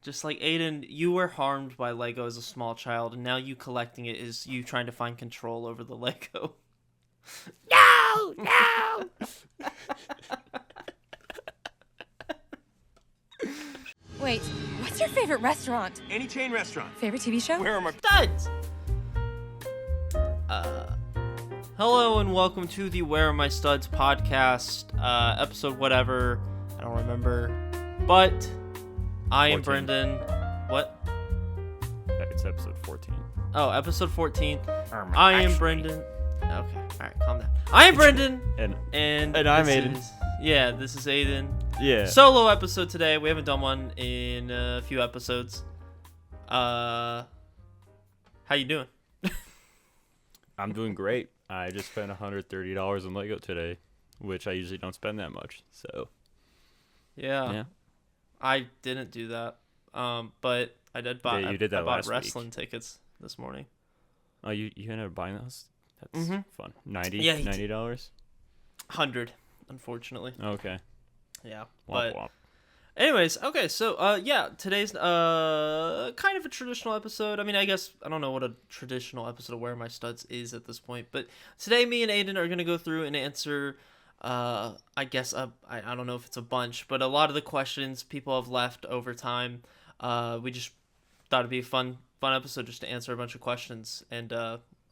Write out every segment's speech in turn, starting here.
Just like Aidan, you were harmed by Lego as a small child, and now you collecting it is you trying to find control over the Lego. No! No! Wait, what's your favorite restaurant? Any chain restaurant. Favorite TV show? Where are my Studs! Hello and welcome to the Where Are My Studs podcast, episode whatever, I don't remember, but I am 14. Brendan. What? It's episode 14. Oh, episode 14. I am Brendan. Okay, alright, calm down. I am Brendan, and I'm this Aidan. This is Aidan. Yeah. Solo episode today. We haven't done one in a few episodes. How you doing? I'm doing great. I just spent $130 on Lego today, which I usually don't spend that much. So, Yeah. I didn't do that. But I did buy. Yeah, you did that I bought last week. wrestling tickets this morning. Oh, you ended up buying those? That's fun. Yeah, he $90? 100, unfortunately. Okay. Yeah. Womp But womp. anyways, okay, so today's kind of a traditional episode. I mean, I guess I don't know what a traditional episode of Where Are My Studs is at this point, but today me and Aidan are gonna go through and answer I guess I don't know if it's a bunch, but a lot of the questions people have left over time. We just thought it'd be a fun episode just to answer a bunch of questions, and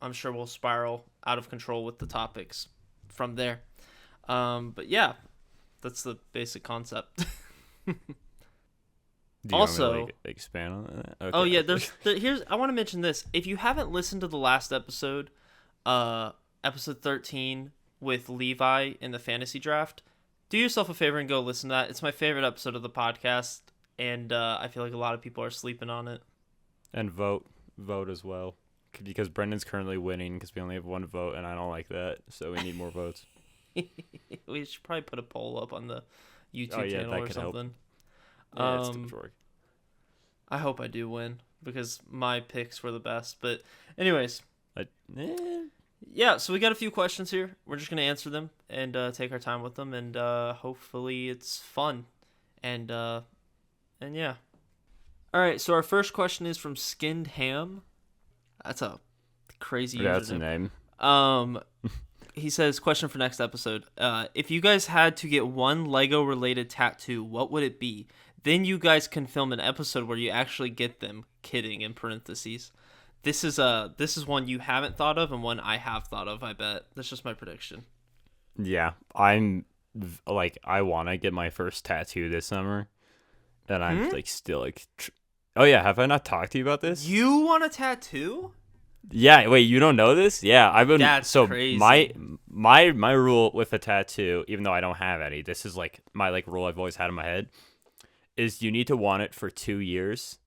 I'm sure we'll spiral out of control with the topics from there. But yeah, that's the basic concept. Do you Also- want me to, expand on that? Okay. Oh yeah, here's I want to mention this. If you haven't listened to the last episode, episode 13 with Levi in the fantasy draft, do yourself a favor and go listen to that. It's my favorite episode of the podcast, and I feel like a lot of people are sleeping on it. And vote as well. Because Brendan's currently winning because we only have one vote, and I don't like that. So we need more votes. We should probably put a poll up on the YouTube Oh, yeah, channel that or could help. something. Yeah, it's too much work. I hope I do win because my picks were the best. But anyways, yeah, so we got a few questions here. We're just going to answer them and take our time with them, and hopefully it's fun. And yeah. All right, so our first question is from Skinned Ham. That's a crazy Yeah, that's a username. name. He says, question for next episode. If you guys had to get one Lego-related tattoo, what would it be? Then you guys can film an episode where you actually get them. Kidding, in parentheses. This is one you haven't thought of and one I have thought of, I bet. That's just my prediction. Yeah, I want to get my first tattoo this summer, and I'm oh yeah, have I not talked to you about this? You want a tattoo? Yeah, wait, you don't know this? Yeah, I've been. That's so crazy. My rule with a tattoo, even though I don't have any, this is like my rule I've always had in my head, is you need to want it for 2 years,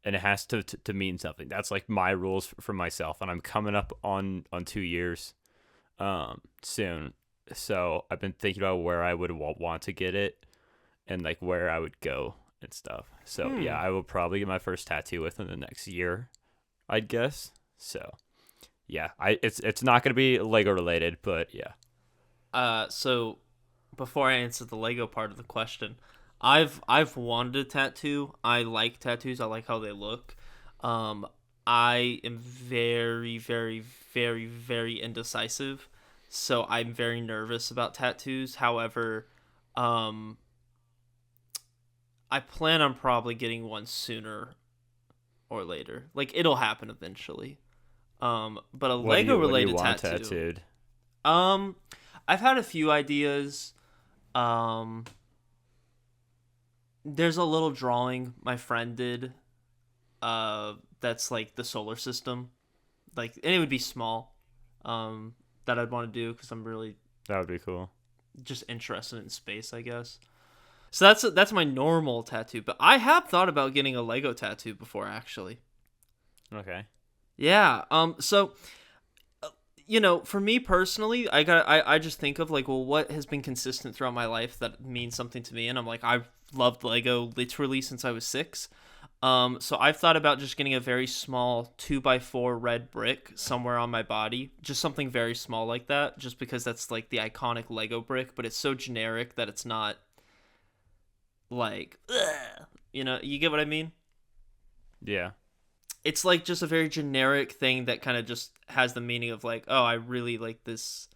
and it has to mean something. That's like my rules for myself, and I'm coming up on 2 years, soon. So I've been thinking about where I would want to get it, and like where I would go and stuff. So yeah, I will probably get my first tattoo within the next year, I'd guess. So yeah, it's not gonna be Lego related, but yeah. So before I answer the Lego part of the question, I've wanted a tattoo. I like tattoos. I like how they look. I am very, very, very, very indecisive, so I'm very nervous about tattoos. However, I plan on probably getting one sooner or later. Like, it'll happen eventually. But a Lego related want tattoo. tattooed? I've had a few ideas. There's a little drawing my friend did. That's like the solar system. And it would be small. That I'd want to do because I'm really That would be cool. just interested in space, I guess. So that's my normal tattoo, but I have thought about getting a Lego tattoo before, actually. Okay. Yeah. So, for me personally, I just think of what has been consistent throughout my life that means something to me, and I'm like, I've loved Lego literally since I was 6. So I've thought about just getting a very small 2x4 red brick somewhere on my body, just something very small like that, just because that's like the iconic Lego brick, but it's so generic that it's not like, ugh, You know, you get what I mean? Yeah. It's like just a very generic thing that kind of just has the meaning of like, oh, I really like this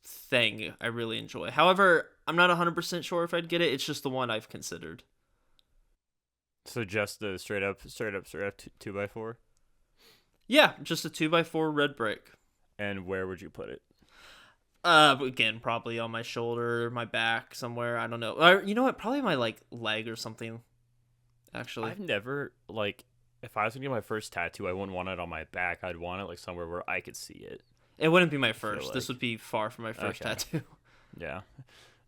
thing I really enjoy. However, I'm not 100% sure if I'd get it. It's just the one I've considered. So just the straight up 2x4. Yeah, just a 2x4 red brick. And where would you put it? Again, probably on my shoulder, my back, somewhere. I don't know. Or, you know what? Probably my like leg or something. Actually, I've never like if I was gonna get my first tattoo, I wouldn't want it on my back. I'd want it like somewhere where I could see it. it wouldn't be my I feel first. This like. would be far from my first Okay. tattoo. Yeah.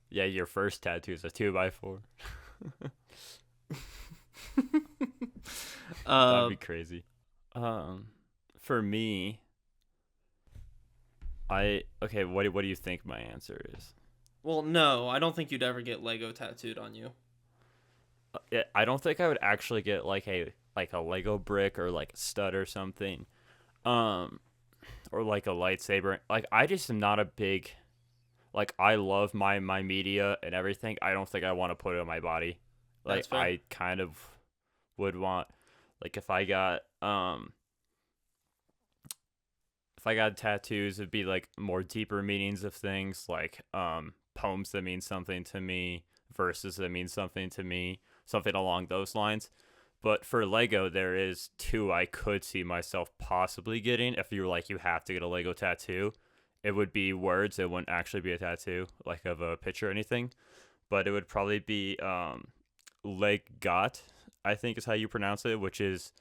Yeah, your first tattoo is a 2x4. That'd be crazy. For me, what do you think my answer is? Well, no, I don't think you'd ever get Lego tattooed on you. Yeah, I don't think I would actually get like a Lego brick or like a stud or something. Or like a lightsaber. Like I just am not a big like I love my media and everything. I don't think I want to put it on my body. Like That's fair. I kind of would want like if I got tattoos, it'd be like more deeper meanings of things, like poems that mean something to me, verses that mean something to me, something along those lines. But for Lego, there is two I could see myself possibly getting. If you were like, you have to get a Lego tattoo, it would be words. It wouldn't actually be a tattoo, like of a picture or anything. But it would probably be Legat, I think is how you pronounce it, which is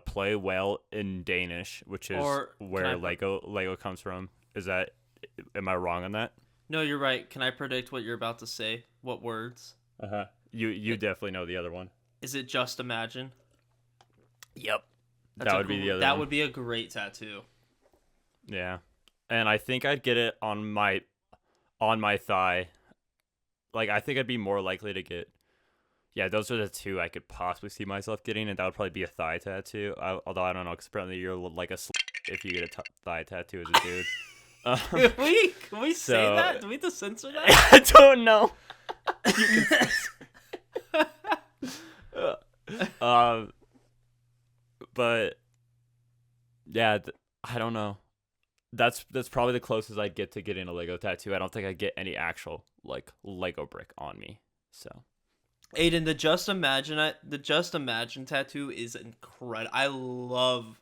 play well in Danish, which is Or where Lego comes from. Am I wrong on that? No, you're right. Can I predict what you're about to say? What words? Uh-huh. You definitely know the other one. Is it Just Imagine? Yep. That's That would be the other That one. would be a great tattoo. Yeah. And I think I'd get it on my thigh. Like I think I'd be more likely to get. Yeah, those are the two I could possibly see myself getting, and that would probably be a thigh tattoo. Although I don't know, because apparently you're like if you get a thigh tattoo as a dude. Can we say so- that? Do we have to censor that? I don't know. You can. But yeah, I don't know. That's probably the closest I'd get to getting a Lego tattoo. I don't think I'd get any actual like Lego brick on me. So. Aiden, the Just Imagine tattoo is incredible.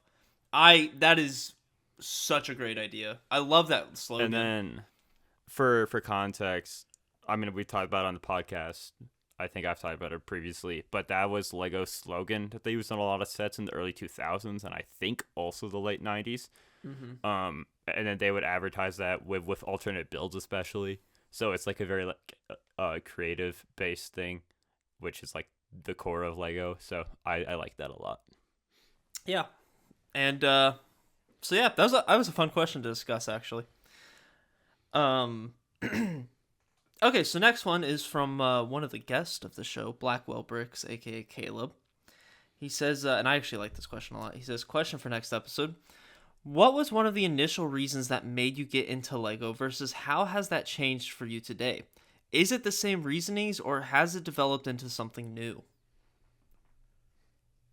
That is such a great idea. I love that slogan. And then for context, I mean we talked about it on the podcast. I think I've talked about it previously, but that was Lego's slogan that they used on a lot of sets in the early 2000s and I think also the late 90s. Mm-hmm. And then they would advertise that with alternate builds especially. So it's like a very like creative based thing, which is like the core of Lego. So I like that a lot. Yeah. And so yeah, that was a fun question to discuss actually. Okay, so next one is from one of the guests of the show, Blackwell Bricks, aka Caleb. He says, and I actually like this question a lot. He says, question for next episode. What was one of the initial reasons that made you get into Lego versus how has that changed for you today? Is it the same reasonings or has it developed into something new?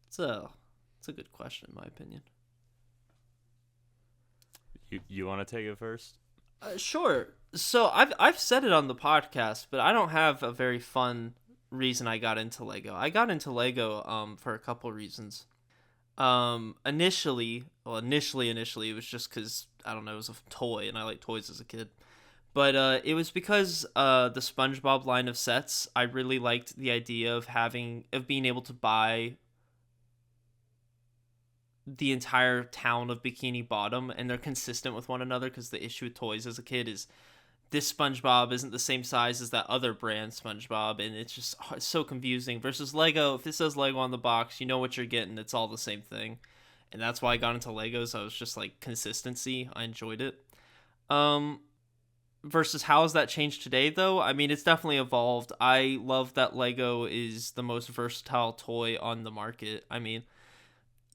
It's a good question in my opinion. You want to take it first? Sure. So I've said it on the podcast, but I don't have a very fun reason I got into Lego. I got into Lego for a couple reasons. Initially it was just because I don't know, it was a toy and I liked toys as a kid. But it was because the SpongeBob line of sets, I really liked the idea of being able to buy the entire town of Bikini Bottom, and they're consistent with one another. Because the issue with toys as a kid is this SpongeBob isn't the same size as that other brand SpongeBob, and it's so confusing. Versus Lego, if it says Lego on the box, you know what you're getting. It's all the same thing, and that's why I got into Legos. I was just like consistency. I enjoyed it. Versus how has that changed today, though? I mean, it's definitely evolved. I love that Lego is the most versatile toy on the market. I mean,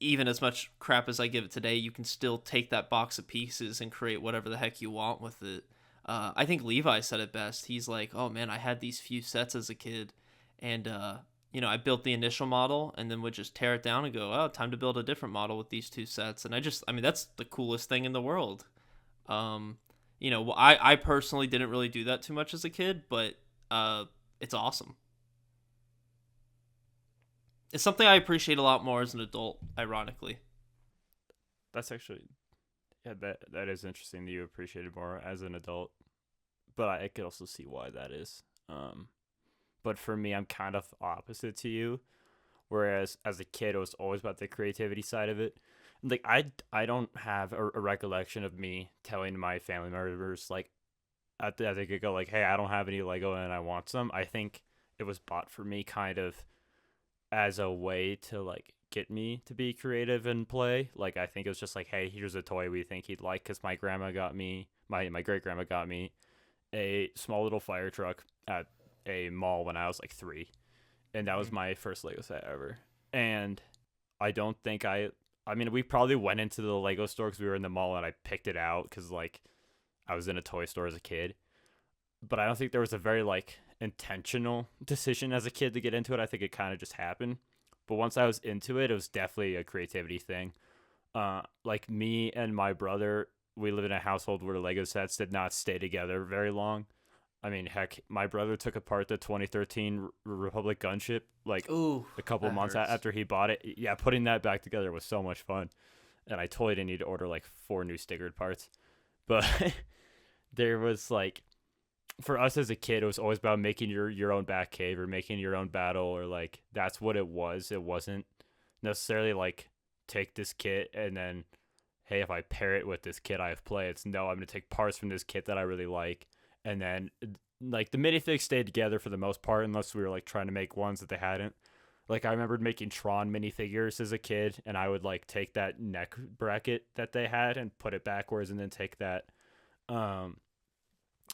even as much crap as I give it today, you can still take that box of pieces and create whatever the heck you want with it. I think Levi said it best. He's like, oh man, I had these few sets as a kid, and I built the initial model and then would just tear it down and go, oh, time to build a different model with these two sets. And I mean, that's the coolest thing in the world. I personally didn't really do that too much as a kid, but it's awesome. It's something I appreciate a lot more as an adult, ironically. That's actually, yeah, that is interesting that you appreciate it more as an adult. But I could also see why that is. But for me, I'm kind of opposite to you. Whereas as a kid, it was always about the creativity side of it. Like I don't have a recollection of me telling my family members like at the get go like, hey, I don't have any Lego and I want some. I think it was bought for me kind of as a way to like get me to be creative and play. Like I think it was just like, hey, here's a toy we think he'd like, because my grandma got me, my great grandma got me a small little fire truck at a mall when I was like 3, and that was my first Lego set ever. And I don't think I mean, we probably went into the Lego store because we were in the mall and I picked it out because like I was in a toy store as a kid. But I don't think there was a very like intentional decision as a kid to get into it. I think it kind of just happened. But once I was into it, it was definitely a creativity thing. Like me and my brother, we lived in a household where Lego sets did not stay together very long. I mean, heck, my brother took apart the 2013 Republic gunship like a couple months after he bought it. Yeah, putting that back together was so much fun. And I totally didn't need to order like 4 new stickered parts. But there was like, for us as a kid, it was always about making your own Batcave or making your own battle, or like that's what it was. It wasn't necessarily like take this kit and then, hey, if I pair it with this kit I have play, it's no, I'm going to take parts from this kit that I really like. And then like the minifigs stayed together for the most part, unless we were like trying to make ones that they hadn't. Like I remembered making Tron minifigures as a kid, and I would like take that neck bracket that they had and put it backwards, and then take that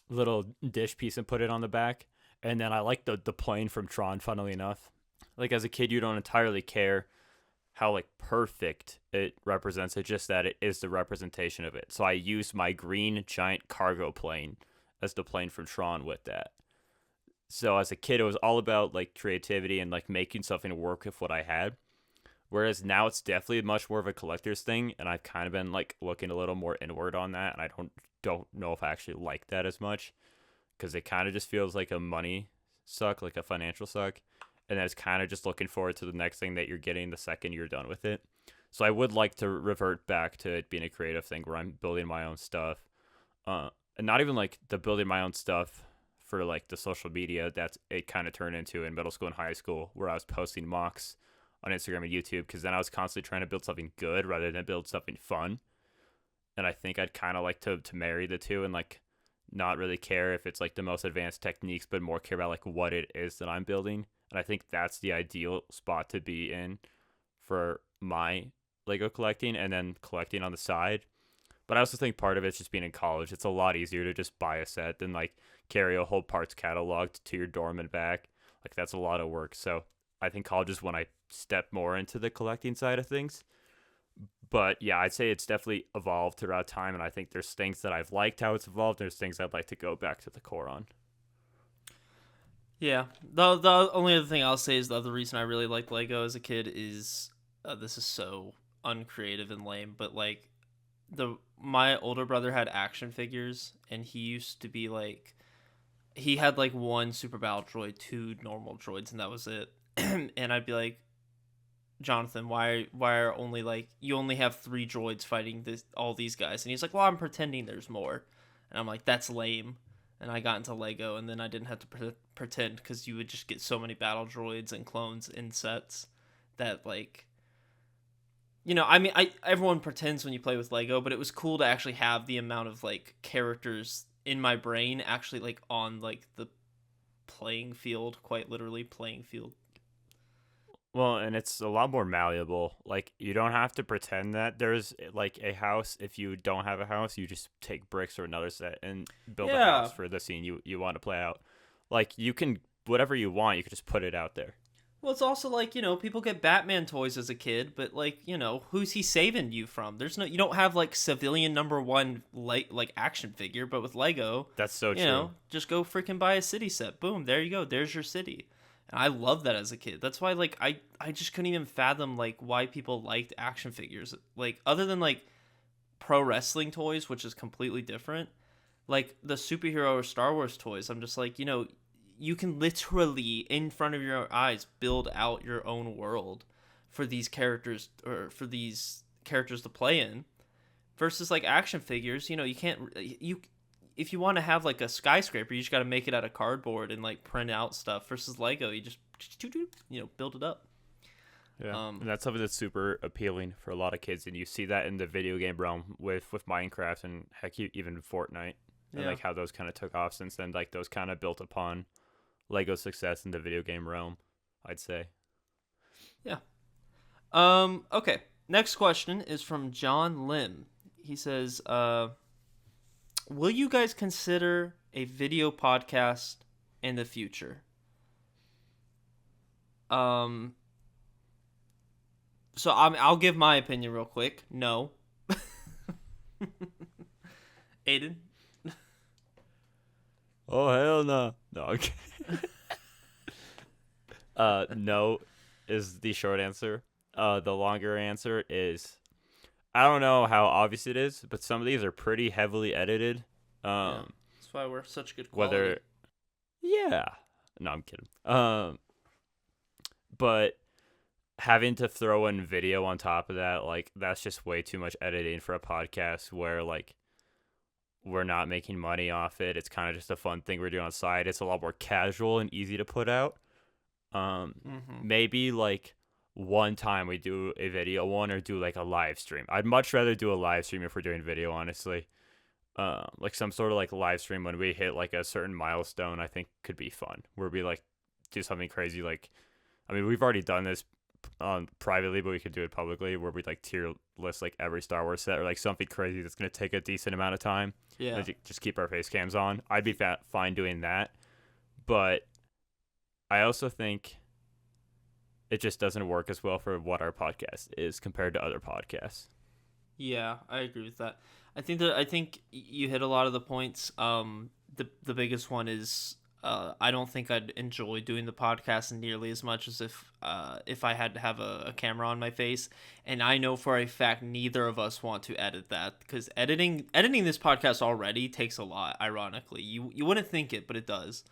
little dish piece and put it on the back. And then I like the plane from Tron, funnily enough. Like as a kid, you don't entirely care how like perfect it represents it, just that it is the representation of it. So I used my green giant cargo plane as the plane from Tron with that. So as a kid, it was all about like creativity and like making something work with what I had. Whereas now it's definitely much more of a collector's thing, and I've kind of been like looking a little more inward on that, and I don't know if I actually like that as much, because it kind of just feels like a money suck, like a financial suck, and then it's kind of just looking forward to the next thing that you're getting the second you're done with it. So I would like to revert back to it being a creative thing where I'm building my own stuff, and not even like the building my own stuff for like the social media that it kind of turned into in middle school and high school, where I was posting mocks on Instagram and YouTube, because then I was constantly trying to build something good rather than build something fun. And I think I'd kind of like to marry the two and like not really care if it's like the most advanced techniques, but more care about like what it is that I'm building. And I think that's the ideal spot to be in for my Lego collecting, and then collecting on the side. But I also think part of it's just being in college. It's a lot easier to just buy a set than like carry a whole parts catalog to your dorm and back. Like that's a lot of work. So I think college is when I step more into the collecting side of things. But yeah, I'd say it's definitely evolved throughout time, and I think there's things that I've liked how it's evolved. There's things I'd like to go back to the core on. Yeah, the only other thing I'll say is the other reason I really liked Lego as a kid is this is so uncreative and lame, but like my older brother had action figures, and he used to be like, he had like 1 super battle droid, 2 normal droids, and that was it. And I'd be like, Jonathan, why are only like, you only have 3 droids fighting all these guys? And he's like, well, I'm pretending there's more. And I'm like, that's lame. And I got into Lego, and then I didn't have to pretend, because you would just get so many battle droids and clones in sets that like, I mean, everyone pretends when you play with Lego, but it was cool to actually have the amount of like characters in my brain actually like on like the playing field, quite literally playing field. Well, and it's a lot more malleable. Like, you don't have to pretend that there's, like, a house. If you don't have a house, you just take bricks or another set and build a house for the scene you want to play out. Like, you can, whatever you want, you can just put it out there. Well, it's also like, people get Batman toys as a kid, but, like, who's he saving you from? You don't have, like, civilian #1, like, action figure, but with Lego. That's so true. Just go freaking buy a city set. Boom, there you go. There's your city. And I loved that as a kid. That's why like I just couldn't even fathom like why people liked action figures. Like other than like pro wrestling toys, which is completely different. Like the superhero or Star Wars toys, I'm just like, you can literally in front of your eyes build out your own world for these characters to play in versus like action figures. You can't you if you want to have like a skyscraper, you just got to make it out of cardboard and like print out stuff versus Lego, you just build it up. Yeah, and that's something that's super appealing for a lot of kids, and you see that in the video game realm with Minecraft and heck, even Fortnite, and like how those kind of took off since then. Like those kind of built upon Lego's success in the video game realm, I'd say. Yeah. Okay. Next question is from John Lim. He says, will you guys consider a video podcast in the future? So I'll give my opinion real quick. No. Aiden? Oh, hell no. No, okay. No is the short answer. The longer answer is, I don't know how obvious it is, but some of these are pretty heavily edited. That's why we're such good quality. Yeah. No, I'm kidding. But having to throw in video on top of that, like, that's just way too much editing for a podcast where, like, we're not making money off it. It's kind of just a fun thing we're doing on the side. It's a lot more casual and easy to put out. Maybe, like, one time we do a video one or do, like, a live stream. I'd much rather do a live stream if we're doing video, honestly. Like, some sort of, like, live stream when we hit, like, a certain milestone, I think could be fun. Where we, like, do something crazy, like, I mean, we've already done this privately, but we could do it publicly where we like tier list like every Star Wars set or like something crazy that's going to take a decent amount of time. Yeah. Just keep our face cams on. I'd be fine doing that. But I also think it just doesn't work as well for what our podcast is compared to other podcasts. Yeah, I agree with that. I think you hit a lot of the points. The biggest one is I don't think I'd enjoy doing the podcast nearly as much as if I had to have a camera on my face. And I know for a fact neither of us want to edit that because editing this podcast already takes a lot. Ironically, you wouldn't think it, but it does.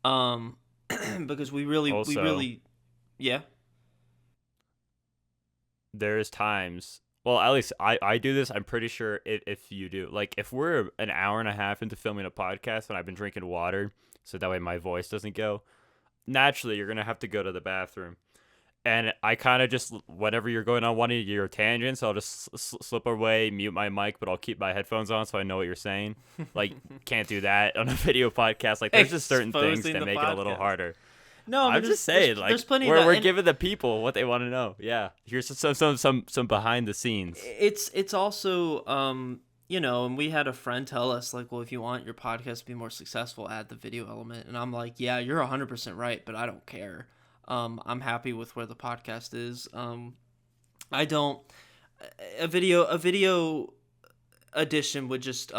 Because we really, yeah. There's times. Well, at least I do this. I'm pretty sure if you do, like, if we're an hour and a half into filming a podcast and I've been drinking water, so that way my voice doesn't go, naturally you're gonna have to go to the bathroom, and I kind of just, whenever you're going on one of your tangents, I'll just slip away, mute my mic, but I'll keep my headphones on so I know what you're saying. Like, can't do that on a video podcast. Like, there's just certain things that make it a little harder. No, I'm just saying, like, there's plenty we're giving the people what they want to know. Yeah, here's some behind the scenes. It's also and we had a friend tell us like, well, if you want your podcast to be more successful, add the video element, and I'm like, yeah, you're 100% right, but I don't care. I'm happy with where the podcast is. I don't. A video edition would just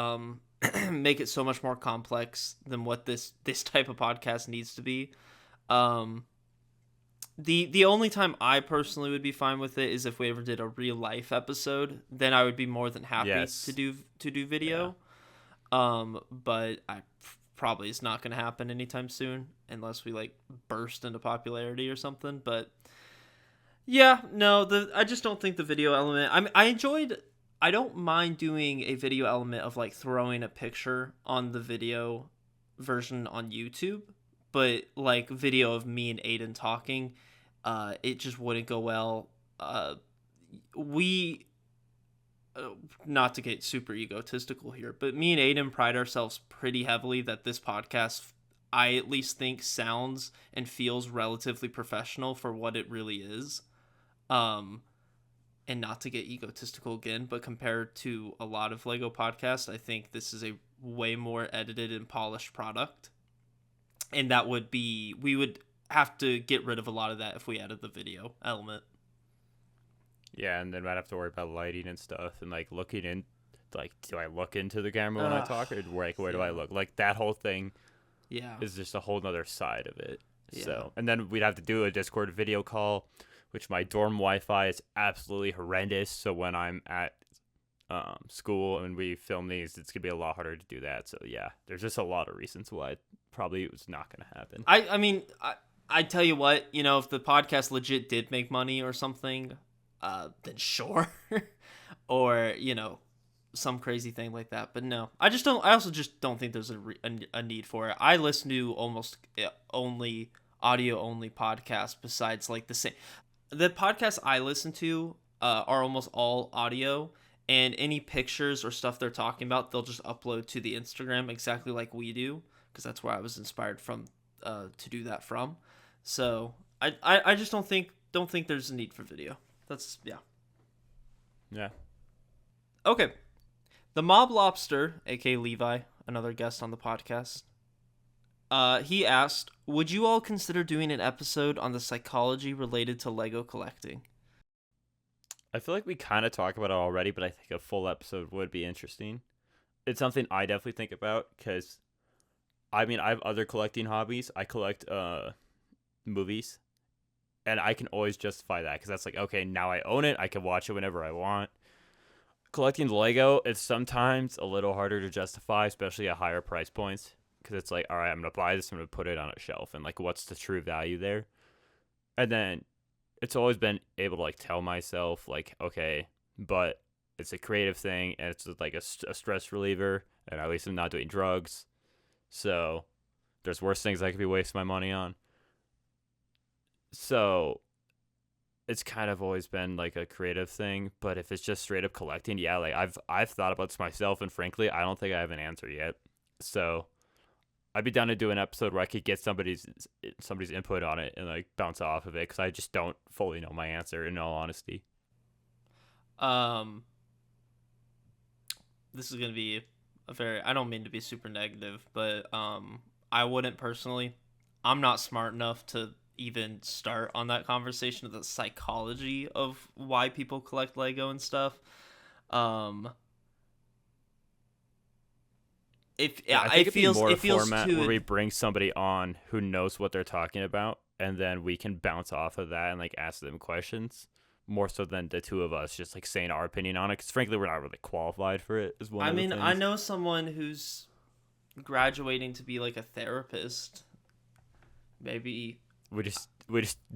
make it so much more complex than what this type of podcast needs to be. The only time I personally would be fine with it is if we ever did a real life episode. Then I would be more than happy to do video. Yeah. But I probably it's not going to happen anytime soon unless we like burst into popularity or something. But yeah, no, I just don't think the video element. I don't mind doing a video element of like throwing a picture on the video version on YouTube. But like video of me and Aidan talking, it just wouldn't go well. Not to get super egotistical here, but me and Aidan pride ourselves pretty heavily that this podcast, I at least think, sounds and feels relatively professional for what it really is. And not to get egotistical again, but compared to a lot of Lego podcasts, I think this is a way more edited and polished product. And we would have to get rid of a lot of that if we added the video element. Yeah, and then I'd have to worry about lighting and stuff, and like looking in, like, do I look into the camera when I talk, or where do I look? Like, that whole thing, is just a whole nother side of it. Yeah. So, and then we'd have to do a Discord video call, which my dorm Wi-Fi is absolutely horrendous. So when I'm at school and we film these, it's gonna be a lot harder to do that. So yeah, there's just a lot of reasons why probably it was not gonna happen. I mean, I tell you what, if the podcast legit did make money or something, then sure, or some crazy thing like that. But no, I also just don't think there's a need for it. I listen to almost only audio only podcasts besides like the podcasts I listen to are almost all audio, and any pictures or stuff they're talking about, they'll just upload to the Instagram exactly like we do, because that's where I was inspired from to do that from. So I just don't think there's a need for video. That's Yeah. Okay. The Mob Lobster, aka Levi, another guest on the podcast, he asked, would you all consider doing an episode on the psychology related to Lego collecting? I feel like we kind of talk about it already, but I think a full episode would be interesting. It's something I definitely think about because, I mean, I have other collecting hobbies. I collect movies, and I can always justify that because that's like, okay, now I own it. I can watch it whenever I want. Collecting Lego is sometimes a little harder to justify, especially at higher price points, because it's like, all right, I'm going to buy this, I'm going to put it on a shelf, and like, what's the true value there? And then it's always been able to like tell myself like, okay, but it's a creative thing, and it's like a stress reliever, and at least I'm not doing drugs, so there's worse things I could be wasting my money on. So it's kind of always been like a creative thing, but if it's just straight up collecting, yeah, like I've thought about this myself, and frankly, I don't think I have an answer yet. So I'd be down to do an episode where I could get somebody's input on it and like bounce off of it, because I just don't fully know my answer, in all honesty. This is gonna be I don't mean to be super negative, but I wouldn't personally. I'm not smart enough to even start on that conversation of the psychology of why people collect Lego and stuff. It feels format too, where we bring somebody on who knows what they're talking about, and then we can bounce off of that and like ask them questions more so than the two of us just like saying our opinion on it, because frankly we're not really qualified for it. I know someone who's graduating to be like a therapist. Maybe we just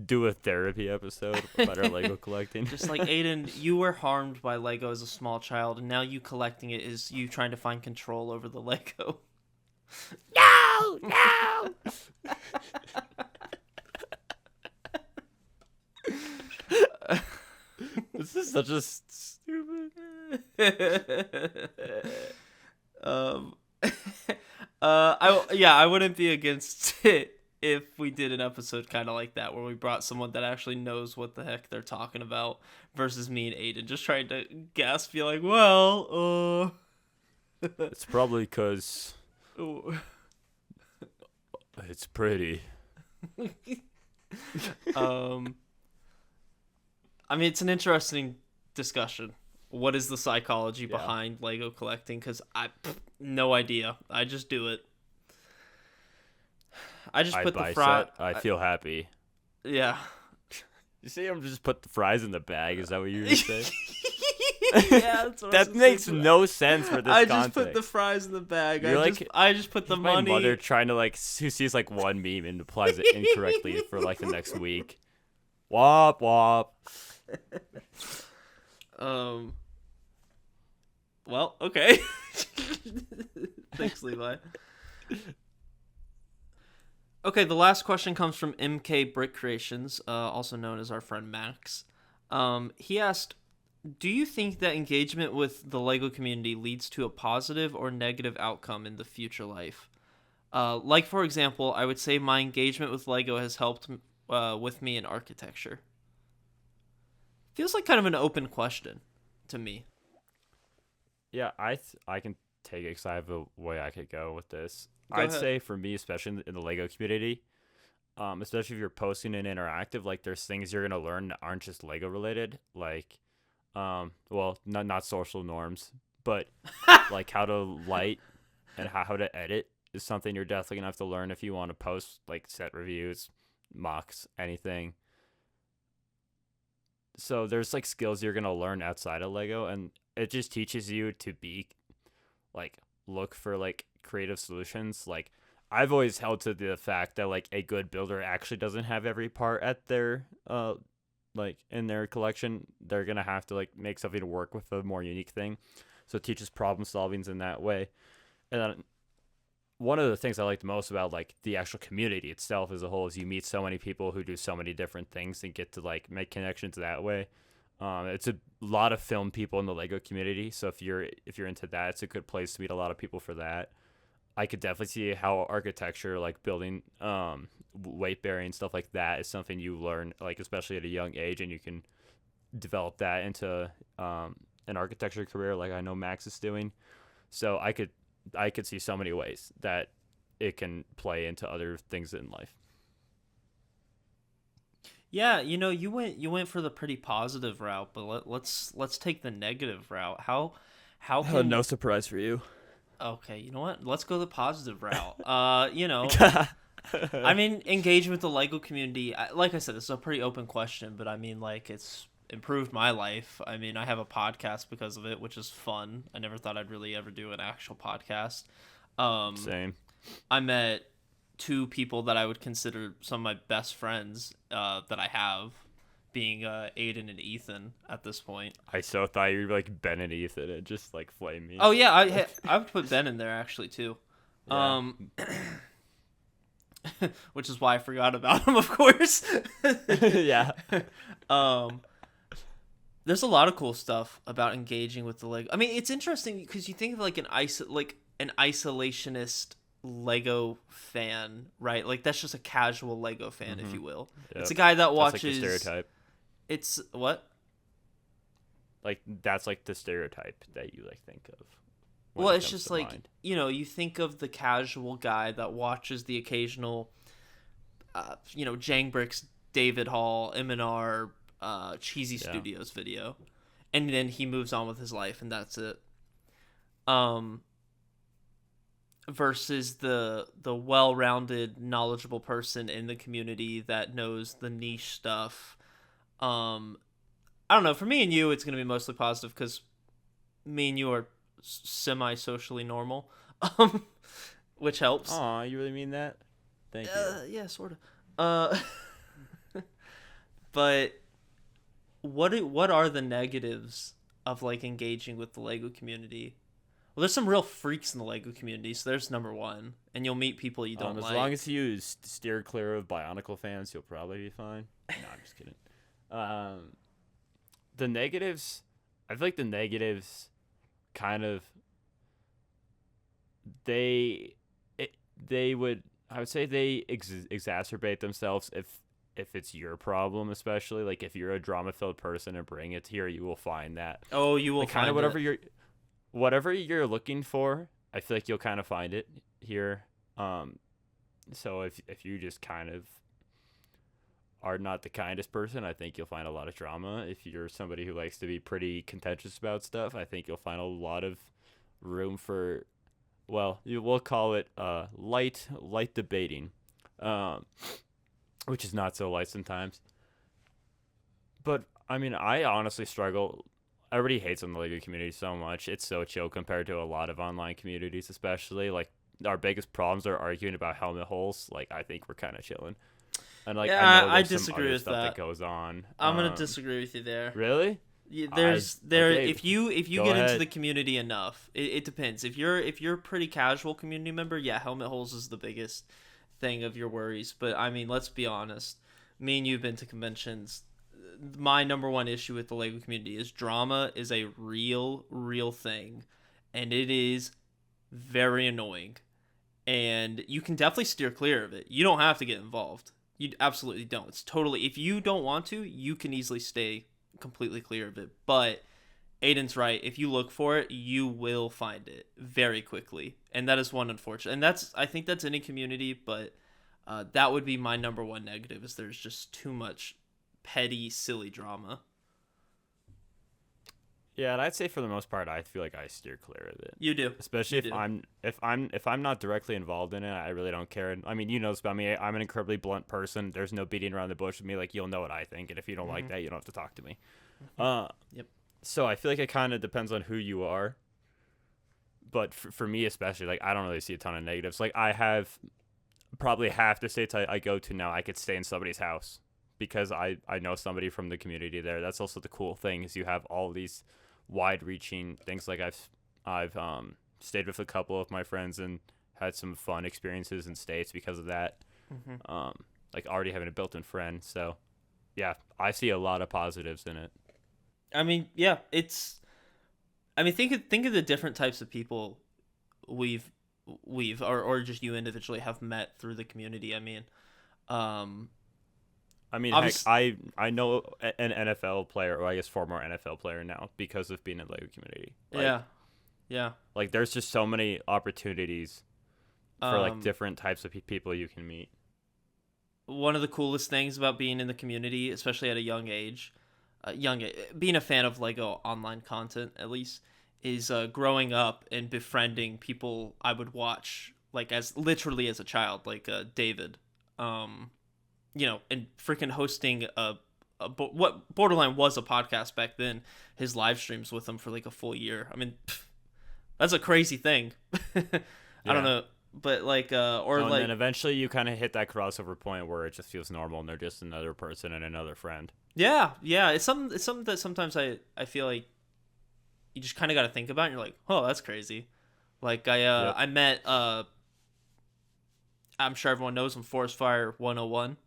do a therapy episode about our Lego collecting. Just like, Aidan, you were harmed by Lego as a small child, and now you collecting it is you trying to find control over the Lego. No! This is such a stupid. I wouldn't be against it if we did an episode kind of like that, where we brought someone that actually knows what the heck they're talking about, versus me and Aidan just trying to guess, be like, well, It's probably because it's pretty. I mean, it's an interesting discussion. What is the psychology behind Lego collecting? Because no idea. I just do it. I just put the fries. I feel happy. Yeah. You say I'm just put the fries in the bag? Is that what you say? Yeah, that's what that makes no sense for this I context. just put the fries in the bag. You're I just put the money. My mother trying to like, who sees like one meme and applies it incorrectly for like the next week. Wop wop. Well, okay. Thanks, Levi. Okay, the last question comes from MK Brick Creations, also known as our friend Max. He asked, do you think that engagement with the LEGO community leads to a positive or negative outcome in the future life? Like, for example, I would say my engagement with LEGO has helped with me in architecture. Feels like kind of an open question to me. Yeah, I can take it because I have a way I could go with this. Go I'd ahead. say for me, especially in the Lego community, especially if you're posting and interactive, like there's things you're gonna learn that aren't just Lego related, like, well, not social norms, but like how to light and how to edit is something you're definitely gonna have to learn if you want to post like set reviews, mocks anything. So there's like skills you're gonna learn outside of Lego, and it just teaches you to be like look for like creative solutions. Like I've always held to the fact that like a good builder actually doesn't have every part at their like in their collection. They're gonna have to like make something to work with a more unique thing. So it teaches problem solvings in that way. And then one of the things I like the most about like the actual community itself as a whole is you meet so many people who do so many different things and get to like make connections that way. It's a lot of film people in the Lego community, so if you're into that, it's a good place to meet a lot of people for that. I could definitely see how architecture, like building, weight bearing stuff like that, is something you learn like especially at a young age, and you can develop that into an architecture career, like I know Max is doing. So I could see so many ways that it can play into other things in life. Yeah, you went for the pretty positive route, but let's take the negative route. How can No surprise for you. Okay, you know what? Let's go the positive route. I mean, engaging with the Lego community. Like I said, this is a pretty open question, but I mean, like, it's improved my life. I mean, I have a podcast because of it, which is fun. I never thought I'd really ever do an actual podcast. Same. I met two people that I would consider some of my best friends that I have, being Aidan and Ethan at this point. I so thought you were like Ben and Ethan and just like flame me. Oh yeah, I would put Ben in there actually too. Yeah. Which is why I forgot about him, of course. Yeah. There's a lot of cool stuff about engaging with the Lego. I mean, it's interesting because you think of like an isolationist Lego fan, right? Like that's just a casual Lego fan, if you will. Yep. It's a guy that watches. That's like the stereotype. It's what? Like that's like the stereotype that you like think of. Well, it's just like mind. You think of the casual guy that watches the occasional, Jangbricks, David Hall, M&R, Cheesy Studios video, and then he moves on with his life, and that's it. Versus the well-rounded, knowledgeable person in the community that knows the niche stuff. I don't know. For me and you, it's going to be mostly positive because me and you are semi-socially normal, which helps. Aw, you really mean that? Thank you. Yeah, sort of. But what are the negatives of like engaging with the Lego community? Well, there's some real freaks in the Lego community, so there's number one, and you'll meet people you don't like. As long as you steer clear of Bionicle fans, you'll probably be fine. No, I'm just kidding. The negatives, I feel like the negatives kind of I would say they exacerbate themselves if it's your problem, especially like if you're a drama-filled person and bring it here, you will find that. Oh, you will like, find kind of whatever you're looking for. I feel like you'll kind of find it here. So if you just kind of are not the kindest person, I think you'll find a lot of drama. If you're somebody who likes to be pretty contentious about stuff, I think you'll find a lot of room for, well, we'll call it light debating, which is not so light sometimes. But I mean, I honestly struggle. Everybody hates on the Lego community so much. It's so chill compared to a lot of online communities, especially. Like, our biggest problems are arguing about helmet holes. Like, I think we're kind of chilling. And like, yeah, I disagree with stuff that goes on. I'm gonna disagree with you there. Really? Yeah, okay, if you go get ahead. into the community enough, it depends. If you're a pretty casual community member, yeah, helmet holes is the biggest thing of your worries. But I mean, let's be honest. Me and you've been to conventions. My number one issue with the Lego community is drama is a real thing, and it is very annoying. And you can definitely steer clear of it. You don't have to get involved. You absolutely don't. It's totally, if you don't want to, you can easily stay completely clear of it. But Aiden's right. If you look for it, you will find it very quickly. And that is one unfortunate. And I think that's any community, but that would be my number one negative, is there's just too much petty, silly drama. Yeah, and I'd say for the most part, I feel like I steer clear of it. You do. Especially You if do. I'm not directly involved in it, I really don't care. And I mean, you know this about me. I'm an incredibly blunt person. There's no beating around the bush with me. Like, you'll know what I think, and if you don't like that, you don't have to talk to me. Yep. So I feel like it kind of depends on who you are. But for me especially, like, I don't really see a ton of negatives. Like, I have probably half the states I go to now, I could stay in somebody's house because I know somebody from the community there. That's also the cool thing is you have all these wide-reaching things. Like I've stayed with a couple of my friends and had some fun experiences in states because of that. Like already having a built-in friend. So yeah, I see a lot of positives in it. I mean, yeah, it's. I mean, think of the different types of people we've or just you individually have met through the community. I mean, Heck, I know an NFL player, or I guess former NFL player now because of being in the LEGO community. Like, yeah. Like there's just so many opportunities for like different types of people you can meet. One of the coolest things about being in the community, especially at a being a fan of Lego online content at least, is growing up and befriending people I would watch like as literally as a child, like David, and freaking hosting what borderline was a podcast back then, his live streams with him for like a full year. I mean, that's a crazy thing. I don't know, but like and then eventually you kind of hit that crossover point where it just feels normal and they're just another person and another friend. Yeah, it's something that sometimes I feel like you just kind of got to think about and you're like, oh, that's crazy. Like I met I'm sure everyone knows him, Forest Fire 101,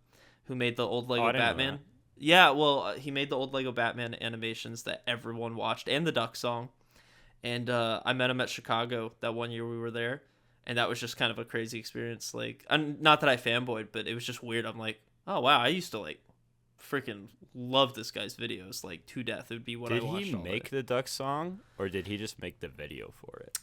who made the old Lego Batman. Yeah, well, he made the old Lego Batman animations that everyone watched and the Duck song. And I met him at Chicago that one year we were there, and that was just kind of a crazy experience. Like, not that I fanboyed, but it was just weird. I'm like, oh wow, I used to like freaking love this guy's videos like to death. It would be what I watched. Did he make the Duck song, or did he just make the video for it?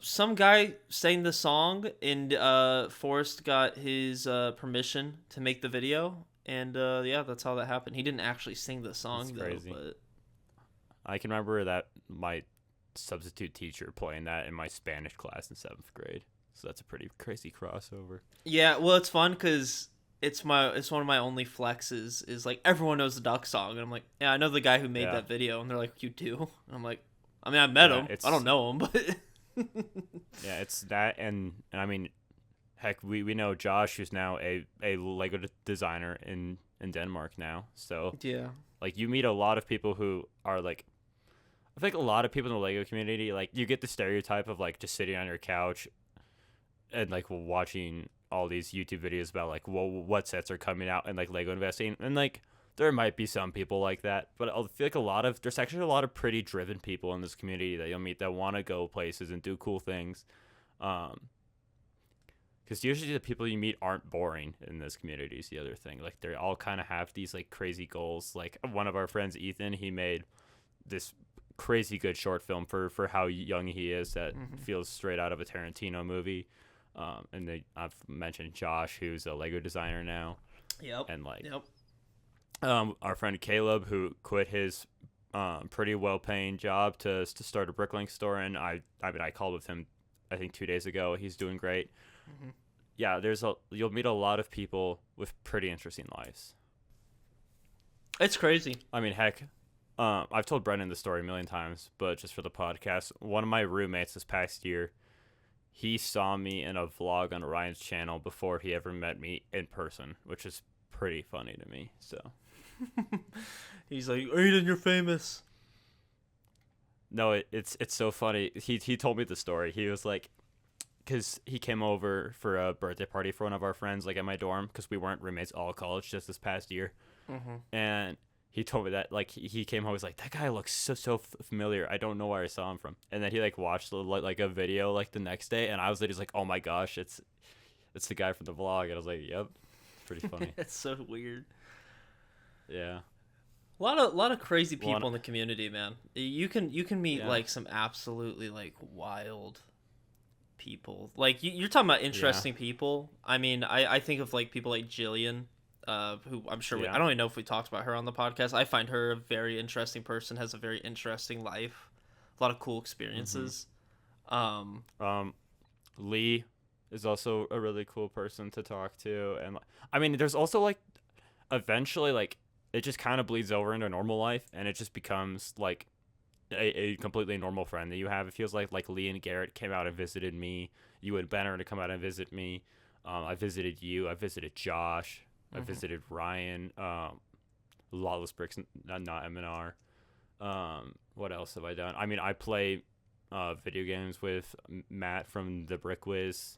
Some guy sang the song, and Forrest got his permission to make the video, and that's how that happened. He didn't actually sing the song though, but I can remember that my substitute teacher playing that in my Spanish class in 7th grade. So that's a pretty crazy crossover. Yeah, well, it's fun because it's one of my only flexes is like everyone knows the Duck song, and I'm like, yeah, I know the guy who made that video, and they're like, you do? And I'm like, I mean, I met him. I don't know him, but yeah, it's that, and I mean, heck, we know Josh, who's now a Lego designer in Denmark now. So yeah, like you meet a lot of people who are like, I think a lot of people in the Lego community, like you get the stereotype of like just sitting on your couch and like watching all these YouTube videos about like what sets are coming out and like Lego investing, and like there might be some people like that, but I feel like there's actually a lot of pretty driven people in this community that you'll meet that want to go places and do cool things, because usually the people you meet aren't boring in this community is the other thing. Like they all kind of have these like crazy goals. Like one of our friends, Ethan, he made this crazy good short film for how young he is that feels straight out of a Tarantino movie. And I've mentioned Josh, who's a Lego designer now. Yep. And like, our friend Caleb, who quit his pretty well-paying job to start a bricklink store, and I called with him, I think 2 days ago. He's doing great. Yeah, you'll meet a lot of people with pretty interesting lives. It's crazy. I mean, heck, I've told Brendan the story a million times, but just for the podcast, one of my roommates this past year, he saw me in a vlog on Ryan's channel before he ever met me in person, which is pretty funny to me. So he's like, Aidan, you're famous. No, it's so funny. He told me the story. He was like, because he came over for a birthday party for one of our friends, like at my dorm, because we weren't roommates all college just this past year, and he told me that like he came home, he was like, that guy looks so familiar. I don't know where I saw him from. And then he like watched like a video like the next day, and I was like, oh my gosh, it's the guy from the vlog. And I was like, yep, pretty funny. It's so weird. Yeah, a lot of crazy people in the community, man. You can meet like some absolutely like wild people. Like you're talking about interesting people. I mean, I think of like people like Jillian. who I'm sure Yeah. I don't even know if we talked about her on the podcast. I find her a very interesting person, has a very interesting life, a lot of cool experiences. Lee is also a really cool person to talk to, and I mean, there's also like eventually like it just kind of bleeds over into normal life, and it just becomes like a completely normal friend that you have. It feels like Lee and Garrett came out and visited me. You and Ben are to come out and visit me. I visited you. I visited Josh. I visited Ryan. Lawless Bricks, not M&R. What else have I done? I mean, I play video games with Matt from the Brick Wiz,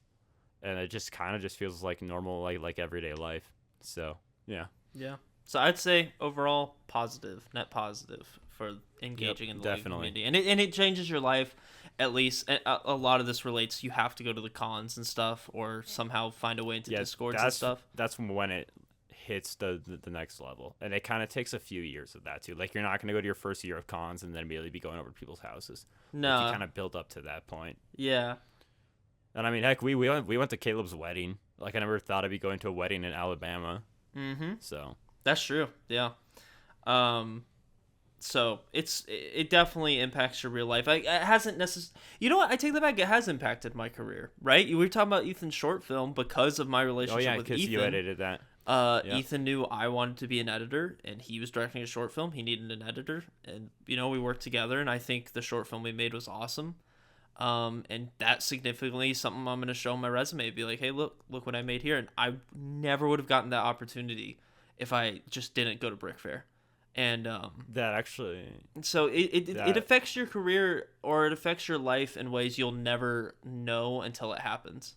and it just kind of just feels like normal, like everyday life. So yeah. Yeah. So I'd say overall positive, net positive for engaging in the LEGO definitely. community, and it changes your life. At least a lot of this relates. You have to go to the cons and stuff, or somehow find a way into Discords and stuff. That's when it hits the next level, and it kind of takes a few years of that too. Like you're not going to go to your first year of cons and then immediately be going over to people's houses. No, like, you kind of build up to that point. Yeah. And I mean, heck, we went to Caleb's wedding. Like I never thought I'd be going to a wedding in Alabama. So That's true. Yeah. So it definitely impacts your real life. It hasn't necessarily. You know what? I take that back. It has impacted my career. Right? We were talking about Ethan's short film because of my relationship with Ethan. You edited that. Ethan knew I wanted to be an editor, and he was directing a short film. He needed an editor, and we worked together. And I think the short film we made was awesome. And that significantly something I'm gonna show on my resume. Be like, hey, look what I made here. And I never would have gotten that opportunity if I just didn't go to Brick Fair. And that actually, so it affects your career, or it affects your life in ways you'll never know until it happens.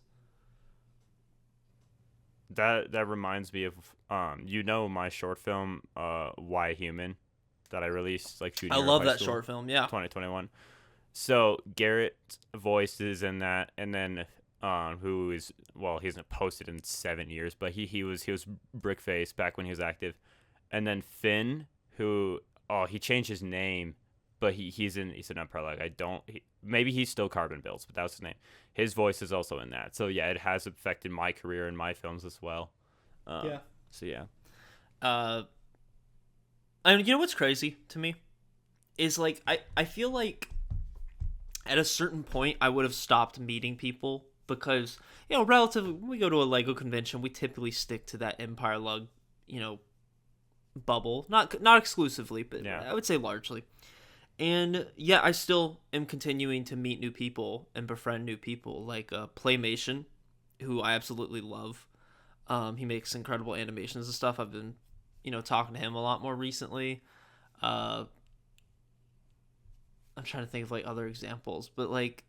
That reminds me of my short film Why Human that I released like junior. I love that school, short film. Yeah, 2021. So Garrett voices in that, and then who is he hasn't posted in 7 years, but he was Brickface back when he was active, and then Finn, who he changed his name, but he's an Empire. Like maybe he's still Carbon Builds, but that was his name. His voice is also in that. So yeah, it has affected my career and my films as well. Yeah. So yeah. And you know what's crazy to me is like I feel like at a certain point I would have stopped meeting people because relatively when we go to a LEGO convention, we typically stick to that Empire lug bubble, not exclusively, but yeah. I would say largely. And yeah, I still am continuing to meet new people and befriend new people, like Playmation, who I absolutely love. He makes incredible animations and stuff. I've been talking to him a lot more recently. I'm trying to think of like other examples, but like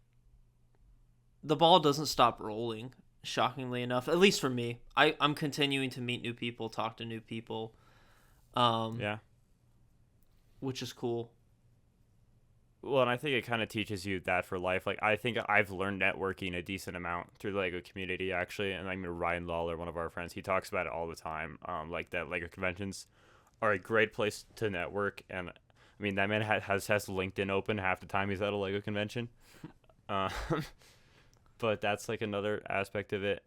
the ball doesn't stop rolling, shockingly enough, at least for me. I'm continuing to meet new people, talk to new people. Yeah. Which is cool. Well, and I think it kind of teaches you that for life. Like, I think I've learned networking a decent amount through the LEGO community, actually. And I mean, Ryan Lawler, one of our friends, he talks about it all the time. Like that LEGO conventions are a great place to network. And I mean, that man has LinkedIn open half the time he's at a LEGO convention. But that's like another aspect of it.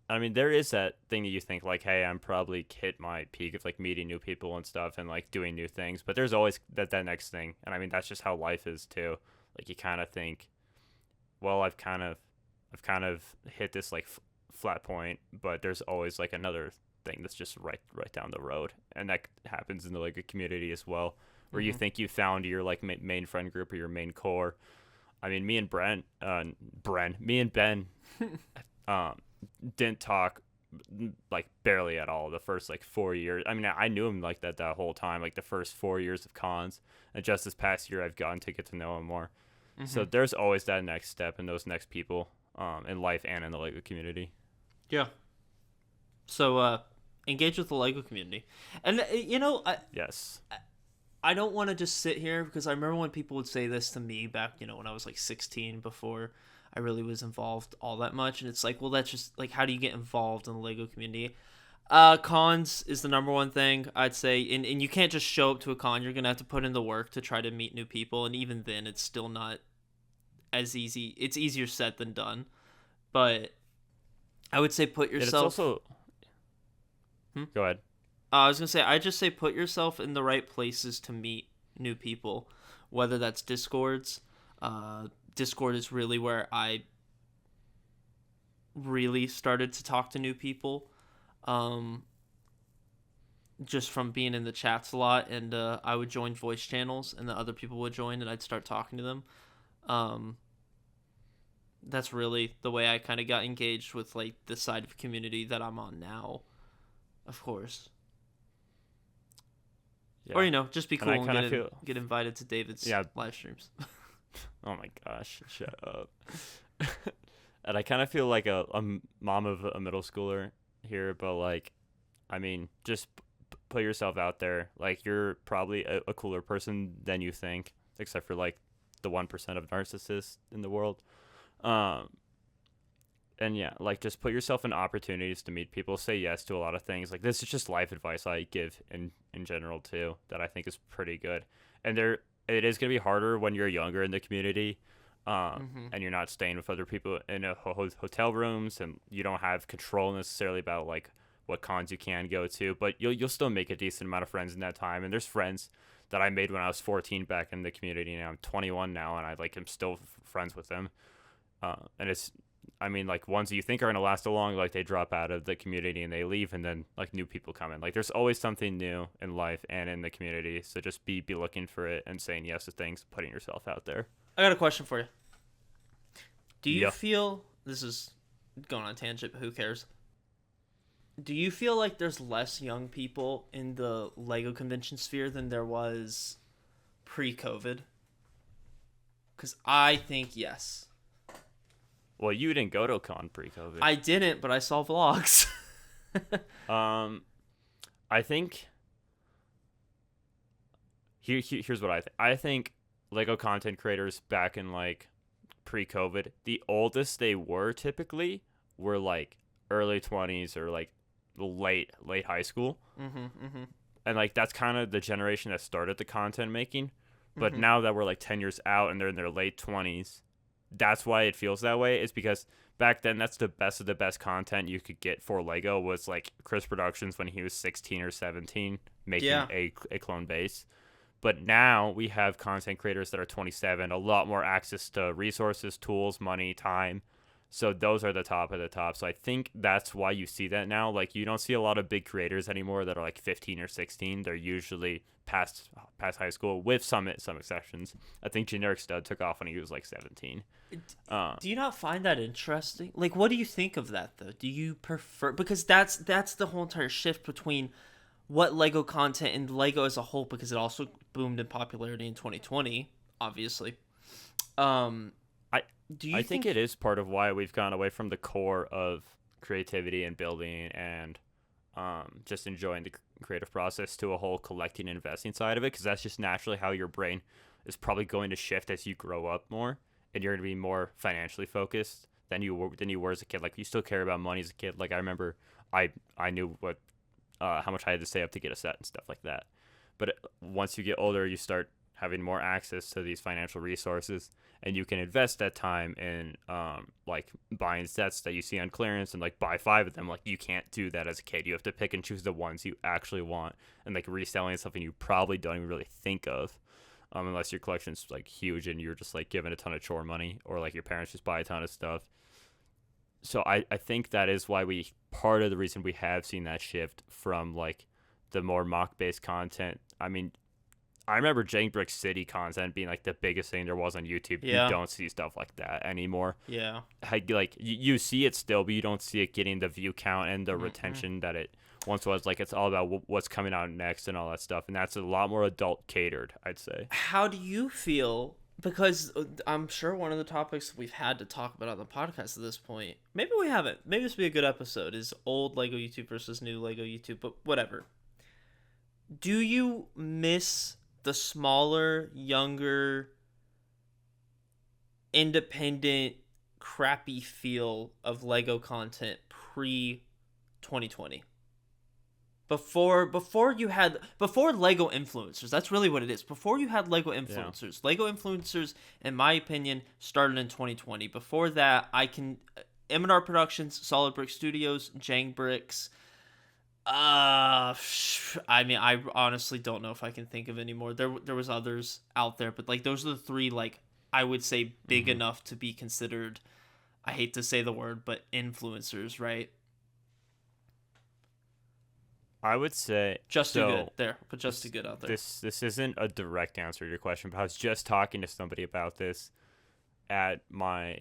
I mean, there is that thing that you think like, hey, I'm probably hit my peak of like meeting new people and stuff and like doing new things. But there's always that next thing. And I mean, that's just how life is too. Like you kind of think, well, I've kind of hit this like flat point, but there's always like another thing that's just right down the road. And that happens in the LEGO community as well, where you think you found your like main friend group or your main core. I mean, me and Ben didn't talk like barely at all the first like 4 years. I mean, I knew him like that whole time, like the first 4 years of cons, and just this past year I've gotten to get to know him more. So there's always that next step and those next people in life and in the LEGO community. Yeah. So engage with the LEGO community. And Yes. I don't want to just sit here, because I remember when people would say this to me back, when I was like 16, before I really was involved all that much. And it's like, well, that's just like, how do you get involved in the LEGO community? Cons is the number one thing I'd say. And you can't just show up to a con. You're going to have to put in the work to try to meet new people. And even then, it's still not as easy. It's easier said than done. But I would say put yourself... It's also... Go ahead. I was gonna say, I just say put yourself in the right places to meet new people, whether that's Discords. Discord is really where I really started to talk to new people, just from being in the chats a lot, and I would join voice channels, and the other people would join, and I'd start talking to them. Um, that's really the way I kind of got engaged with like the side of community that I'm on now, of course. Yeah. Or just be And I cool and kind of feel, get invited to David's yeah. live streams. Oh my gosh, shut up. And I kind of feel like a mom of a middle schooler here, but like, I mean, just put yourself out there. Like, you're probably a cooler person than you think, except for like the 1% of narcissists in the world. Um, and yeah, like, just put yourself in opportunities to meet people. Say yes to a lot of things. Like, this is just life advice I give in general too, that I think is pretty good. And it is gonna be harder when you're younger in the community, and you're not staying with other people in a hotel rooms, and you don't have control necessarily about like what cons you can go to. But you'll still make a decent amount of friends in that time. And there's friends that I made when I was 14 back in the community, and I'm 21 now, and I like am still friends with them. And it's, I mean, like, ones that you think are going to last a long, like, they drop out of the community and they leave, and then, like, new people come in. Like, there's always something new in life and in the community, so just be looking for it and saying yes to things, putting yourself out there. I got a question for you. Do you Yeah. feel, this is going on a tangent, but who cares? Do you feel like there's less young people in the LEGO convention sphere than there was pre-COVID? Because I think yes. Well, you didn't go to a con pre-COVID. I didn't, but I saw vlogs. I think here's what I think. I think Lego content creators back in like pre-COVID, the oldest they were typically were like early 20s or like late high school. And like that's kind of the generation that started the content making. But now that we're like 10 years out and they're in their late 20s, that's why it feels that way. Is because back then that's the best of the best content you could get for Lego was like Chris Productions when he was 16 or 17 making a clone base. But now we have content creators that are 27, a lot more access to resources, tools, money, time. So those are the top of the top. So I think that's why you see that now. Like, you don't see a lot of big creators anymore that are like 15 or 16. They're usually past high school, with some exceptions. I think Generic Stud took off when he was like 17. Do you not find that interesting? Like, what do you think of that, though? Do you prefer... Because that's the whole entire shift between what Lego content and Lego as a whole, because it also boomed in popularity in 2020, obviously. I think it is part of why we've gone away from the core of creativity and building and just enjoying the creative process to a whole collecting and investing side of it, because that's just naturally how your brain is probably going to shift as you grow up more, and you're going to be more financially focused than you were as a kid. Like, you still care about money as a kid. Like, I remember I knew what how much I had to save up to get a set and stuff like that. But once you get older, you start having more access to these financial resources, and you can invest that time in like buying sets that you see on clearance and like buy 5 of them. Like, you can't do that as a kid. You have to pick and choose the ones you actually want, and like reselling is something you probably don't even really think of, unless your collection's like huge and you're just like given a ton of chore money, or like your parents just buy a ton of stuff. So I think that is why part of the reason we have seen that shift from like the more mock based content. I mean, I remember Jank City content being like the biggest thing there was on YouTube. Yeah. You don't see stuff like that anymore. Yeah. Like you see it still, but you don't see it getting the view count and the retention that it once was. Like, it's all about what's coming out next and all that stuff, and that's a lot more adult catered, I'd say. How do you feel? Because I'm sure one of the topics we've had to talk about on the podcast at this point, maybe we haven't, maybe this would be a good episode, is old Lego YouTube versus new Lego YouTube, but whatever. Do you miss the smaller, younger, independent, crappy feel of Lego content pre-2020? Before Lego influencers, that's really what it is. Before you had Lego influencers, Lego influencers, in my opinion, started in 2020. Before that, M&R Productions, Solid Brick Studios, Jang Bricks, I mean, I honestly don't know if I can think of any more. There was others out there, but like those are the three like I would say big Hmm. enough to be considered. I hate to say the word, but influencers, right? I would say Just too good so. there, but just too This good out there. this isn't a direct answer to your question, but I was just talking to somebody about this at my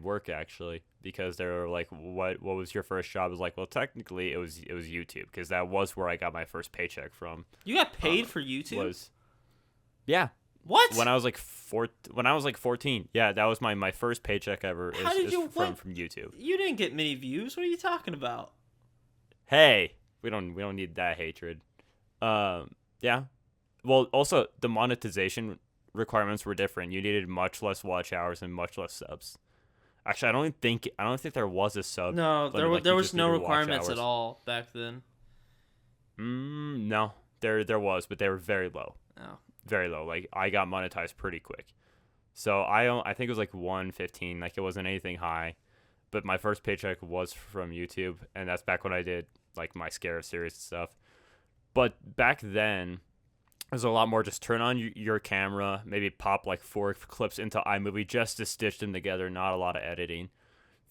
work actually, because they were like, what was your first job? I was like, well, technically it was YouTube, because that was where I got my first paycheck from. You got paid Um, for YouTube? was Yeah, when What? I was like when I was like 14. Yeah, that was my first paycheck ever How did is you from what? from YouTube. You didn't get many views. What are you talking about? Hey, we don't need that hatred. Yeah. Well, also the monetization requirements were different. You needed much less watch hours and much less subs. Actually, I don't think there was a sub No, limit. Like there you was just no needed watch requirements at hours. all back then. No, there was, but they were very low, Oh. very low. Like I got monetized pretty quick. So I think it was like 115. Like it wasn't anything high, but my first paycheck was from YouTube, and that's back when I did like my scare series and stuff. But back then, there's a lot more just turn on your camera, maybe pop like 4 clips into iMovie just to stitch them together, not a lot of editing.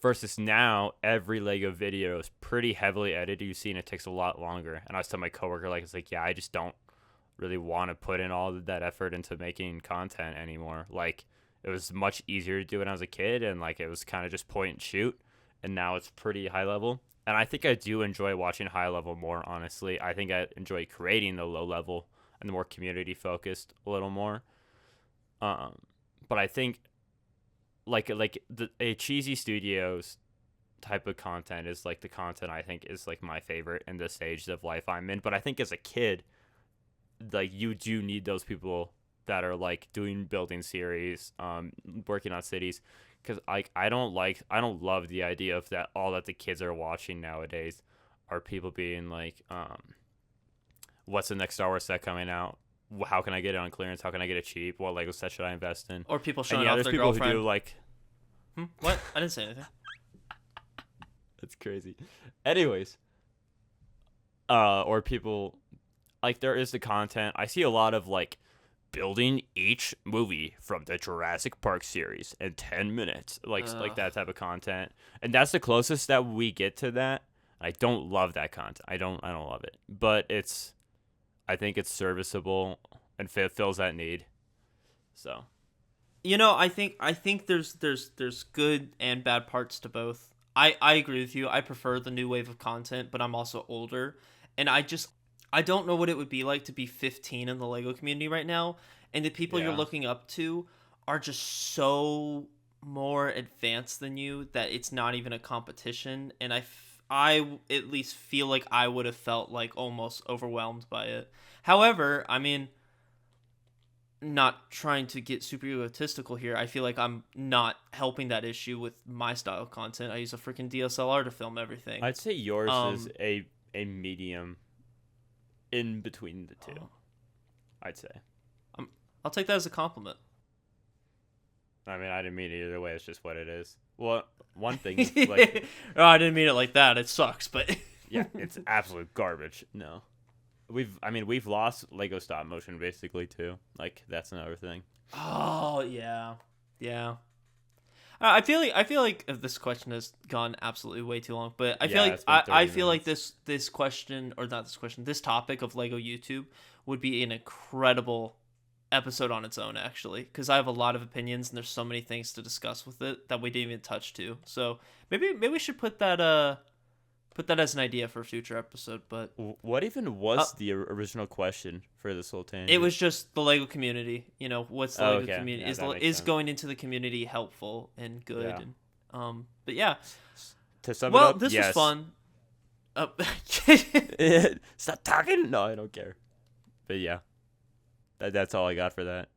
Versus now, every Lego video is pretty heavily edited. You see, and it takes a lot longer. And I was telling my coworker, like, it's like, yeah, I just don't really want to put in all of that effort into making content anymore. Like, it was much easier to do when I was a kid, and like it was kind of just point and shoot. And now it's pretty high level. And I think I do enjoy watching high level more, honestly. I think I enjoy creating the low level and the more community focused a little more. Um, but I think a cheesy studios type of content is like the content I think is like my favorite in the stage of life I'm in. But I think as a kid, like you do need those people that are like doing building series, working on cities, because like I don't love the idea of that all that the kids are watching nowadays are people being like, what's the next Star Wars set coming out? How can I get it on clearance? How can I get it cheap? What Lego set should I invest in? Or people And showing yeah, off there's their people who girlfriend. do like, What? I didn't say anything. that's crazy. Anyways, or people like there is the content. I see a lot of like building each movie from the Jurassic Park series in 10 minutes, like Ugh. that type of content, and that's the closest that we get to that. I don't love that content. I don't love it, but I think it's serviceable and fills that need. So I think there's good and bad parts to both. I agree with you. I prefer the new wave of content, but I'm also older, and I don't know what it would be like to be 15 in the Lego community right now, and the people you're yeah, looking up to are just so more advanced than you that it's not even a competition, and I at least feel like I would have felt like almost overwhelmed by it. However, I mean, not trying to get super egotistical here. I feel like I'm not helping that issue with my style of content. I use a freaking DSLR to film everything. I'd say yours is Um, a medium in between the two. I'd say. I'll take that as a compliment. I mean, I didn't mean it either way. It's just what it is. Well, one thing, like, Oh, I didn't mean it like that. It sucks, but yeah, it's absolute garbage. No, we've lost Lego stop motion basically too. Like, that's another thing. oh yeah, yeah. I feel like if this question has gone absolutely way too long, but I feel Yeah, like it's been I 30 feel like minutes. this question, or not this question, this topic of Lego YouTube would be an incredible episode on its own, actually, because I have a lot of opinions and there's so many things to discuss with it that we didn't even touch to. So maybe we should put that as an idea for a future episode. But What even uh, was the original question for this whole it tangent? was just the Lego community. You know, what's the Oh, Lego okay. community? Yeah, that makes Is sense. going into the community helpful and good? Yeah. And but yeah. To sum it Well, up, this was yes. fun. Uh, Stop talking. No, I don't care. But yeah, that's all I got for that.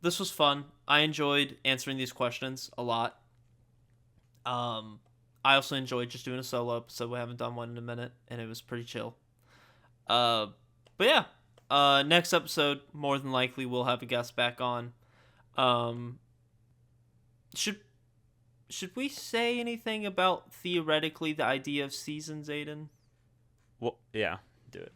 this was fun. I enjoyed answering these questions a lot. I also enjoyed just doing a solo episode. We haven't done one in a minute, and it was pretty chill. Uh, but yeah, next episode more than likely we'll have a guest back on. Um, should should we say anything about theoretically the idea of seasons, Aiden? Well, yeah, do it.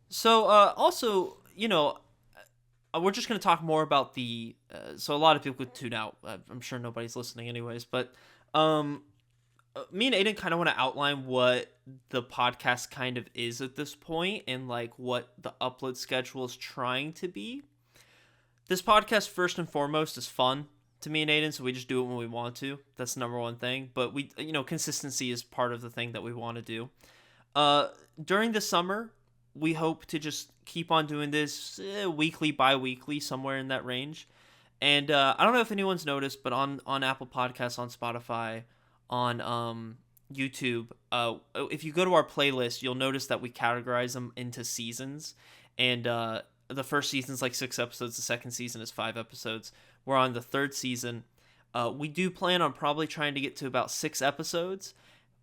So, also, we're just going to talk more about the. So, a lot of people could tune out. I'm sure nobody's listening, anyways. But me and Aiden kind of want to outline what the podcast kind of is at this point and, like, what the upload schedule is trying to be. This podcast, first and foremost, is fun to me and Aiden, so we just do it when we want to. That's the number one thing. But we, consistency is part of the thing that we want to do. During the summer, we hope to just keep on doing this weekly, bi-weekly, somewhere in that range. And I don't know if anyone's noticed, but on Apple Podcasts, on Spotify, on YouTube, if you go to our playlist, you'll notice that we categorize them into seasons. And the first season's like 6 episodes. The second season is 5 episodes. We're on the third season. We do plan on probably trying to get to about 6 episodes.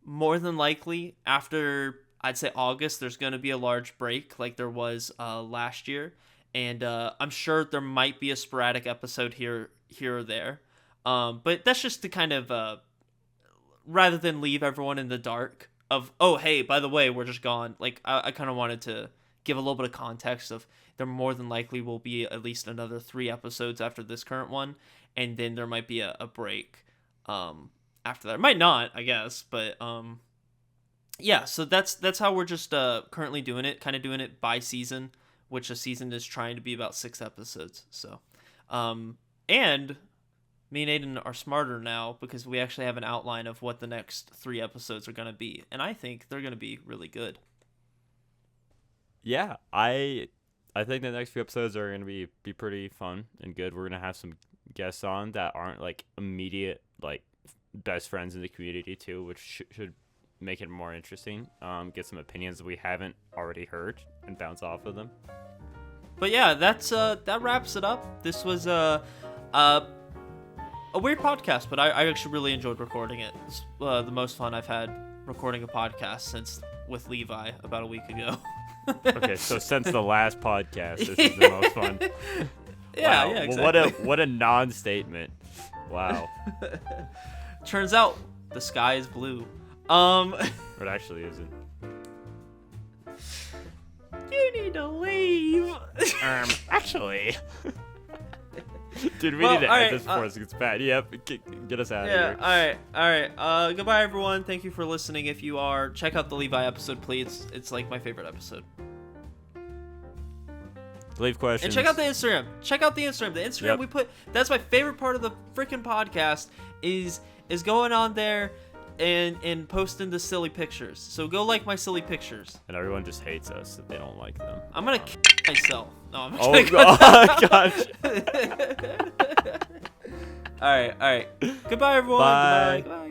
More than likely, after, I'd say, August, there's going to be a large break like there was last year. And I'm sure there might be a sporadic episode here or there. But that's just to kind of, rather than leave everyone in the dark of, oh, hey, by the way, we're just gone. Like, I kind of wanted to give a little bit of context of there more than likely will be at least another 3 episodes after this current one, and then there might be a break after that. It might not, I guess, but yeah, so that's how we're just currently doing it, kind of doing it by season, which a season is trying to be about 6 episodes. So and me and Aiden are smarter now because we actually have an outline of what the next 3 episodes are going to be, and I think they're going to be really good. Yeah, I think the next few episodes are going to be pretty fun and good. We're going to have some guests on that aren't like immediate like best friends in the community too, which should make it more interesting. Get some opinions that we haven't already heard and bounce off of them. But yeah, that wraps it up. This was a weird podcast, but I actually really enjoyed recording it. It's the most fun I've had recording a podcast since with Levi about a week ago. Okay, so since the last podcast, this is the most fun. Yeah, wow. Yeah, exactly. Well, what a non-statement. Wow. Turns out the sky is blue. It actually isn't. You need to leave. Actually. Dude, we need to end this before it gets bad. Yep, get us out of here. Yeah, alright. Goodbye, everyone. Thank you for listening. If you are, check out the Levi episode, please. It's like my favorite episode. Leave questions. And check out the Instagram. The Instagram we put, that's my favorite part of the freaking podcast, is going on there and posting the silly pictures. So go like my silly pictures. And everyone just hates us if they don't like them. I'm gonna kill myself. No, I'm oh gosh. All right. Goodbye, everyone. Bye. Goodbye.